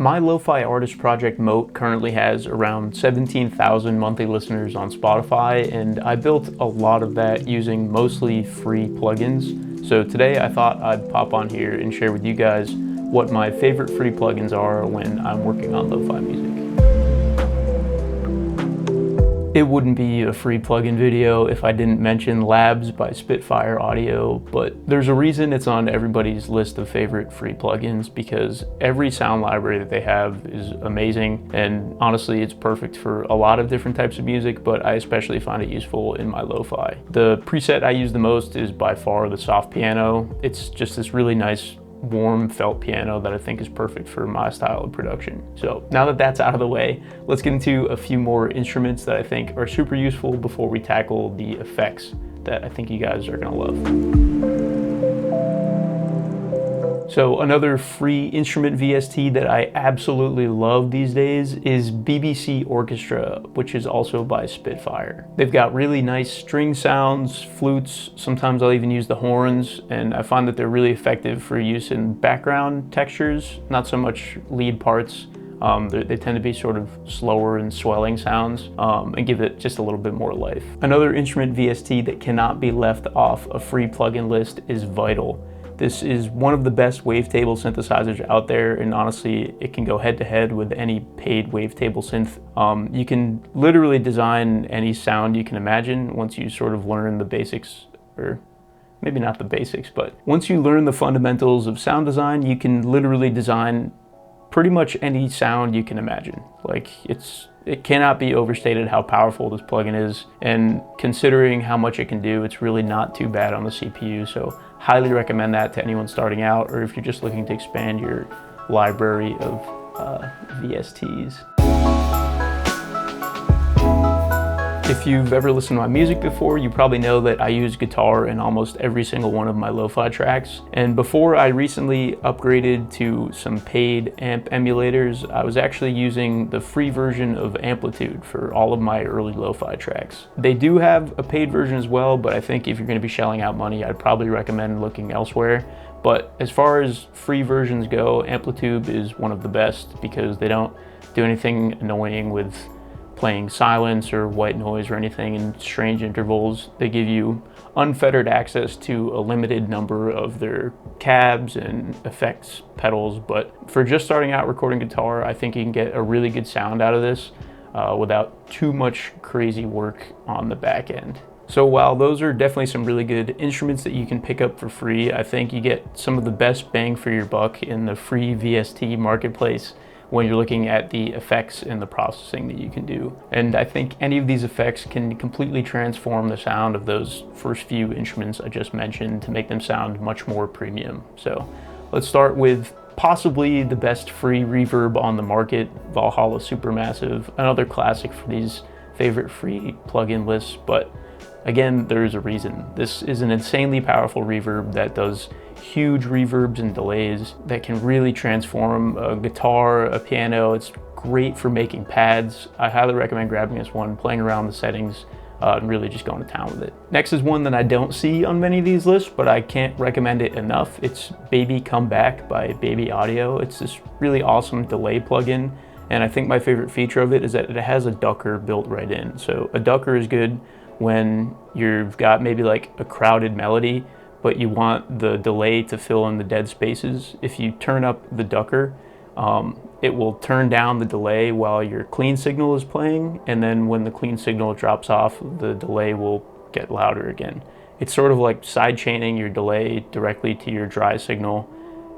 My Lo-Fi Artist Project Moat currently has around 17,000 monthly listeners on Spotify, and I built a lot of that using mostly free plugins. So today I thought I'd pop on here and share with you guys what my favorite free plugins are when I'm working on lo-fi music. It wouldn't be a free plugin video if I didn't mention Labs by Spitfire Audio, but there's a reason it's on everybody's list of favorite free plugins, because every sound library that they have is amazing, and honestly it's perfect for a lot of different types of music, but I especially find it useful in my lo-fi. The preset I use the most is by far the soft piano. It's just this really nice warm felt piano that I think is perfect for my style of production. So now that that's out of the way, let's get into a few more instruments that I think are super useful before we tackle the effects that I think you guys are gonna love. So another free instrument VST that I absolutely love these days is BBC Orchestra, which is also by Spitfire. They've got really nice string sounds, flutes, sometimes I'll even use the horns, and I find that they're really effective for use in background textures, not so much lead parts. They tend to be sort of slower and swelling sounds and give it just a little bit more life. Another instrument VST that cannot be left off a free plugin list is Vital. This is one of the best wavetable synthesizers out there, and honestly, it can go head to head with any paid wavetable synth. You can literally design any sound you can imagine once you sort of learn the basics, or maybe not the basics, but once you learn the fundamentals of sound design, you can literally design pretty much any sound you can imagine. Like, it cannot be overstated how powerful this plugin is, and considering how much it can do, it's really not too bad on the CPU, so highly recommend that to anyone starting out, or if you're just looking to expand your library of VSTs. If you've ever listened to my music before, you probably know that I use guitar in almost every single one of my lo-fi tracks. And before I recently upgraded to some paid amp emulators, I was actually using the free version of Amplitube for all of my early lo-fi tracks. They do have a paid version as well, but I think if you're going to be shelling out money, I'd probably recommend looking elsewhere. But as far as free versions go, Amplitube is one of the best because they don't do anything annoying with playing silence or white noise or anything in strange intervals. They give you unfettered access to a limited number of their cabs and effects pedals, but for just starting out recording guitar, I think you can get a really good sound out of this without too much crazy work on the back end. So while those are definitely some really good instruments that you can pick up for free, I think you get some of the best bang for your buck in the free VST marketplace when you're looking at the effects and the processing that you can do. And I think any of these effects can completely transform the sound of those first few instruments I just mentioned to make them sound much more premium. So let's start with possibly the best free reverb on the market, Valhalla Supermassive, another classic for these favorite free plugin lists, but again, there's a reason. This is an insanely powerful reverb that does huge reverbs and delays that can really transform a guitar, a piano. It's great for making pads. I highly recommend grabbing this one, playing around the settings, and really just going to town with it. Next is one that I don't see on many of these lists, but I can't recommend it enough. It's Baby Come Back by Baby Audio. It's this really awesome delay plugin, and I think my favorite feature of it is that it has a ducker built right in. So a ducker is good when you've got maybe like a crowded melody, but you want the delay to fill in the dead spaces. If you turn up the ducker, it will turn down the delay while your clean signal is playing, and then when the clean signal drops off, the delay will get louder again. It's sort of like side chaining your delay directly to your dry signal,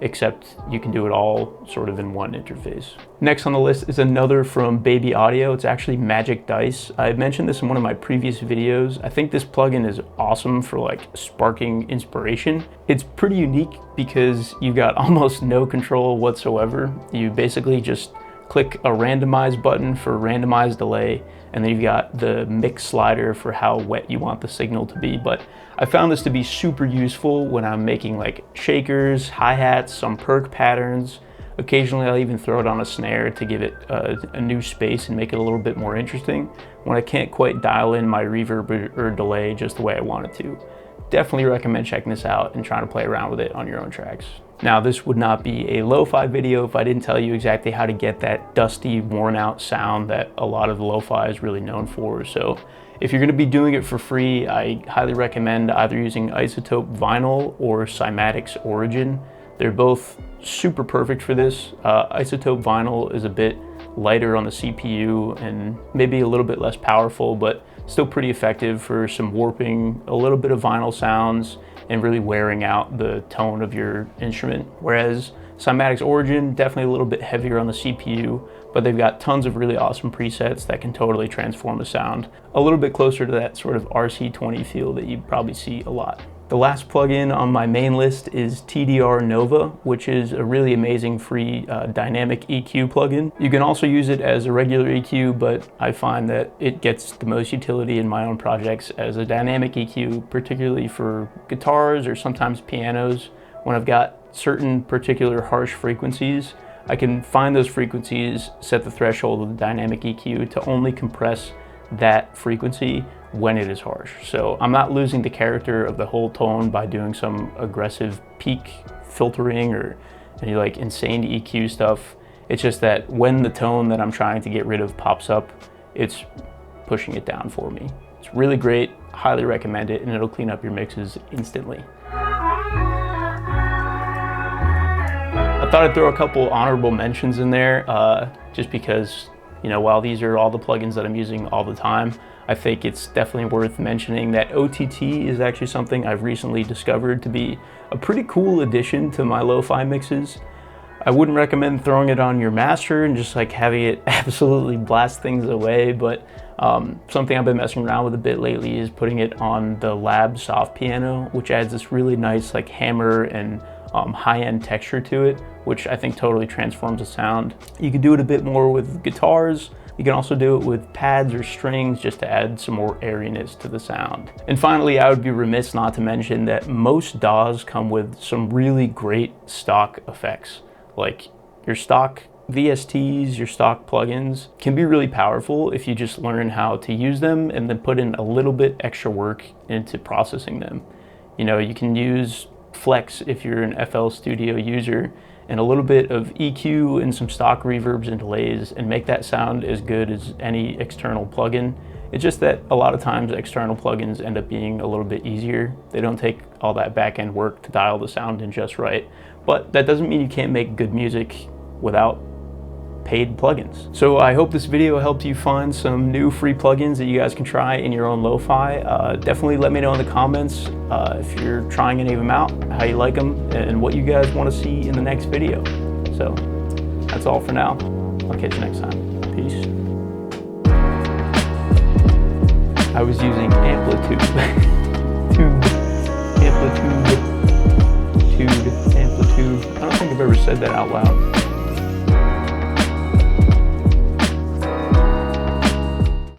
except you can do it all sort of in one interface. Next on the list is another from Baby Audio. It's actually Magic Dice. I mentioned this in one of my previous videos. I think this plugin is awesome for like sparking inspiration. It's pretty unique because you've got almost no control whatsoever. You basically just click a randomize button for randomized delay, and then you've got the mix slider for how wet you want the signal to be. But I found this to be super useful when I'm making like shakers, hi-hats, some perk patterns. Occasionally I'll even throw it on a snare to give it a new space and make it a little bit more interesting when I can't quite dial in my reverb or delay just the way I want it to. Definitely recommend checking this out and trying to play around with it on your own tracks. Now, this would not be a lo-fi video if I didn't tell you exactly how to get that dusty, worn out sound that a lot of the lo-fi is really known for. So if you're gonna be doing it for free, I highly recommend either using Izotope Vinyl or Cymatics Origin. They're both super perfect for this. Izotope Vinyl is a bit lighter on the CPU and maybe a little bit less powerful, but still pretty effective for some warping, a little bit of vinyl sounds, and really wearing out the tone of your instrument. Whereas Cymatics Origin, definitely a little bit heavier on the CPU, but they've got tons of really awesome presets that can totally transform the sound. A little bit closer to that sort of RC20 feel that you probably see a lot. The last plugin on my main list is TDR Nova, which is a really amazing free dynamic EQ plugin. You can also use it as a regular EQ, but I find that it gets the most utility in my own projects as a dynamic EQ, particularly for guitars or sometimes pianos. When I've got certain particular harsh frequencies, I can find those frequencies, set the threshold of the dynamic EQ to only compress that frequency when it is harsh. So I'm not losing the character of the whole tone by doing some aggressive peak filtering or any like insane EQ stuff. It's just that when the tone that I'm trying to get rid of pops up, it's pushing it down for me. It's really great, highly recommend it, and it'll clean up your mixes instantly. I thought I'd throw a couple honorable mentions in there, just because, you know, while these are all the plugins that I'm using all the time, I think it's definitely worth mentioning that OTT is actually something I've recently discovered to be a pretty cool addition to my lo-fi mixes. I wouldn't recommend throwing it on your master and just like having it absolutely blast things away, but something I've been messing around with a bit lately is putting it on the Lab soft piano, which adds this really nice like hammer and high-end texture to it, which I think totally transforms the sound. You can do it a bit more with guitars. You can also do it with pads or strings just to add some more airiness to the sound. And finally, I would be remiss not to mention that most DAWs come with some really great stock effects. Like your stock VSTs, your stock plugins can be really powerful if you just learn how to use them and then put in a little bit extra work into processing them. You know, you can use Flex if you're an FL Studio user, and a little bit of EQ and some stock reverbs and delays and make that sound as good as any external plugin. It's just that a lot of times external plugins end up being a little bit easier. They don't take all that back-end work to dial the sound in just right. But that doesn't mean you can't make good music without paid plugins. So I hope this video helped you find some new free plugins that you guys can try in your own lo-fi. Definitely let me know in the comments if you're trying any of them out, how you like them, and what you guys want to see in the next video. So that's all for now. I'll catch you next time. Peace. I was using Amplitube. Amplitube. I don't think I've ever said that out loud.